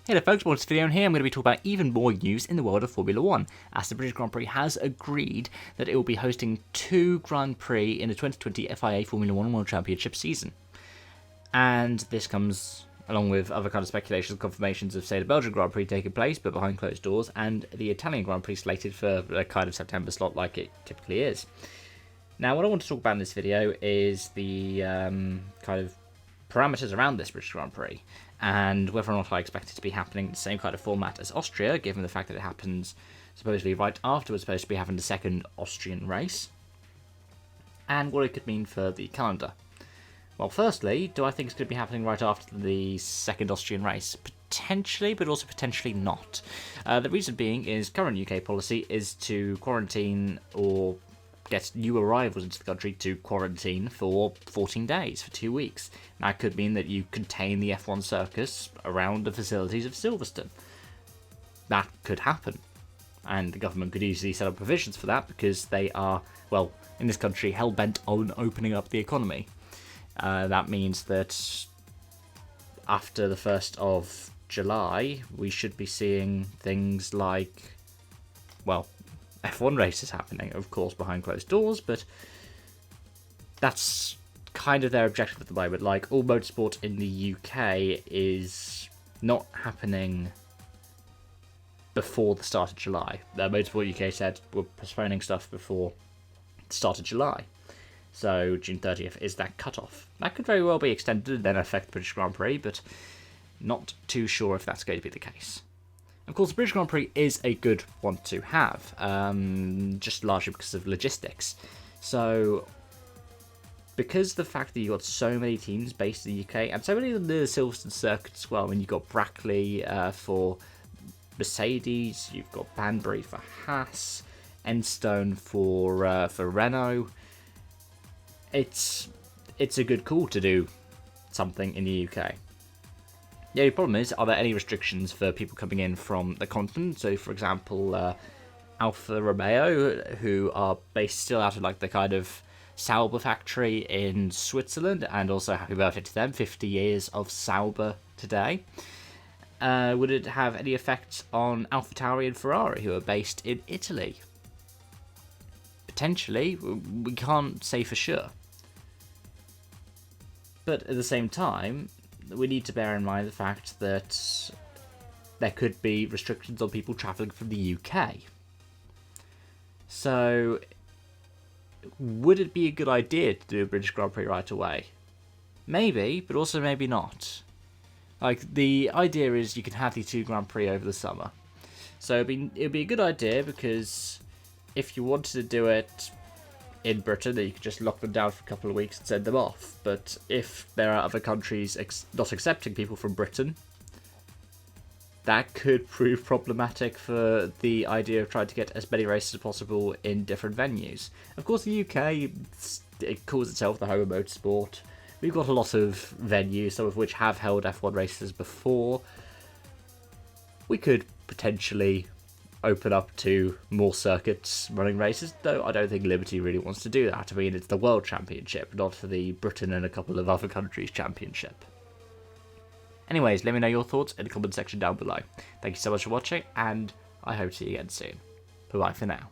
Hey there folks, welcome to this video, and here I'm going to be talking about even more news in the world of Formula 1, as the British Grand Prix has agreed that it will be hosting 2 Grand Prix in the 2020 FIA Formula 1 World Championship season. And this comes along with other kind of speculations and confirmations of, say, the Belgian Grand Prix taking place, but behind closed doors, and the Italian Grand Prix slated for a kind of September slot like it typically is. Now, what I want to talk about in this video is the kind of parameters around this British Grand Prix, and whether or not I expect it to be happening in the same kind of format as Austria, given the fact that it happens supposedly right after we're supposed to be having the second Austrian race, and what it could mean for the calendar. Well, firstly, do I think it's going to be happening right after the second Austrian race? Potentially, but also potentially not. The reason being is current UK policy is to quarantine or get new arrivals into the country to quarantine for 14 days, for 2 weeks. That could mean that you contain the F1 circus around the facilities of Silverstone. That could happen, and the government could easily set up provisions for that because they are, well, in this country, hell-bent on opening up the economy. That means that after the 1st of July, we should be seeing things like, well, F1 races happening, of course, behind closed doors, but that's kind of their objective at the moment. Like, all motorsport in the UK is not happening before the start of July. Motorsport UK said we're postponing stuff before the start of July. So June 30th is that cutoff. That could very well be extended and then affect the British Grand Prix, but not too sure if that's going to be the case. Of course, the British Grand Prix is a good one to have, just largely because of logistics. So, because the fact that you've got so many teams based in the UK, and so many of the Silverstone circuit as well, I mean, you've got Brackley for Mercedes, you've got Banbury for Haas, Enstone for Renault. It's a good call to do something in the UK. The only problem is, are there any restrictions for people coming in from the continent? So, for example, Alfa Romeo, who are based still out of like the kind of Sauber factory in Switzerland, and also happy birthday to them, 50 years of Sauber today. Would it have any effect on AlphaTauri and Ferrari, who are based in Italy? Potentially, we can't say for sure. But at the same time, we need to bear in mind the fact that there could be restrictions on people travelling from the UK. So, would it be a good idea to do a British Grand Prix right away? Maybe, but also maybe not. Like, the idea is you can have the 2 Grand Prix over the summer. So it'd be a good idea, because if you wanted to do it in Britain, then you could just lock them down for a couple of weeks and send them off. But if there are other countries not accepting people from Britain, that could prove problematic for the idea of trying to get as many races as possible in different venues. Of course, the UK, it calls itself the home of motorsport. We've got a lot of venues, some of which have held F1 races before. We could potentially open up to more circuits running races, though I don't think Liberty really wants to do that. I mean, it's the World Championship, not for the Britain and a couple of other countries' championship. Anyways, let me know your thoughts in the comment section down below. Thank you so much for watching, and I hope to see you again soon. Bye-bye for now.